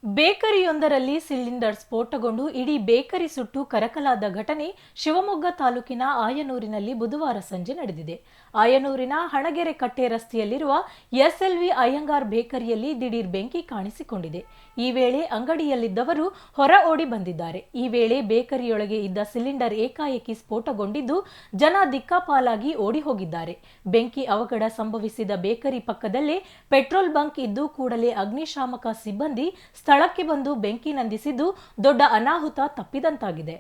ಬೇಕರಿಯೊಂದರಲ್ಲಿ cylinder ಸ್ಫೋಟಗೊಂಡು ಇಡೀ bakery ಸುಟ್ಟು ಕರಕಲಾದ ಘಟನೆ ಶಿವಮೊಗ್ಗ ತಾಲೂಕಿನ ಆಯನೂರಿನಲ್ಲಿ ಬುಧವಾರ ಸಂಜೆ ನಡೆದಿದೆ. ಆಯನೂರಿನ ಹಣಗೆರೆ ಕಟ್ಟೆ ರಸ್ತೆಯಲ್ಲಿರುವ ಎಸ್ಎಲ್ವಿ ಅಯ್ಯಂಗಾರ್ ಬೇಕರಿಯಲ್ಲಿ ದಿಢೀರ್ ಬೆಂಕಿ ಕಾಣಿಸಿಕೊಂಡಿದೆ. ಈ ವೇಳೆ ಅಂಗಡಿಯಲ್ಲಿದ್ದವರು ಹೊರ ಓಡಿ ಬಂದಿದ್ದಾರೆ. ಈ ವೇಳೆ ಬೇಕರಿಯೊಳಗೆ ಇದ್ದ ಸಿಲಿಂಡರ್ ಏಕಾಏಕಿ ಸ್ಫೋಟಗೊಂಡಿದ್ದು ಜನ ದಿಕ್ಕಾಪಾಲಾಗಿ ಓಡಿ ಹೋಗಿದ್ದಾರೆ. ಬೆಂಕಿ ಅವಘಡ ಸಂಭವಿಸಿದ ಬೇಕರಿ ಪಕ್ಕದಲ್ಲೇ ಪೆಟ್ರೋಲ್ ಬಂಕ್ ಇದ್ದು ಕೂಡಲೇ ಅಗ್ನಿಶಾಮಕ ಸಿಬ್ಬಂದಿ ಸ್ಥಳಕ್ಕೆ ಬಂದು ಬೆಂಕಿ ನಂದಿಸಿದ್ದು ದೊಡ್ಡ ಅನಾಹುತ ತಪ್ಪಿದಂತಾಗಿದೆ.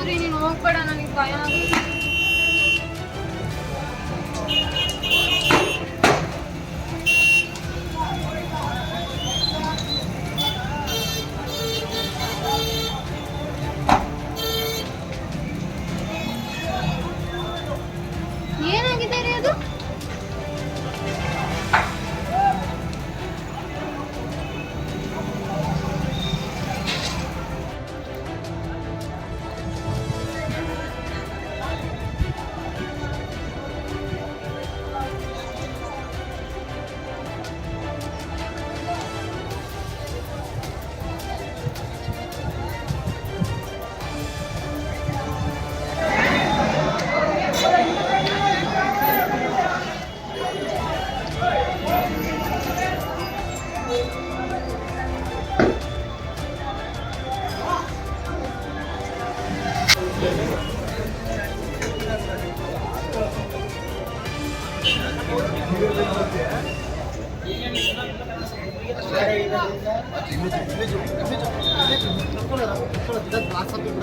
ನೀನು ಹೋಗ್ಬೇಡ, ನನಗೆ ಭಯ ಆಗುತ್ತೆ. ಏನಾಗಿದೆ ರೀ ಅದು?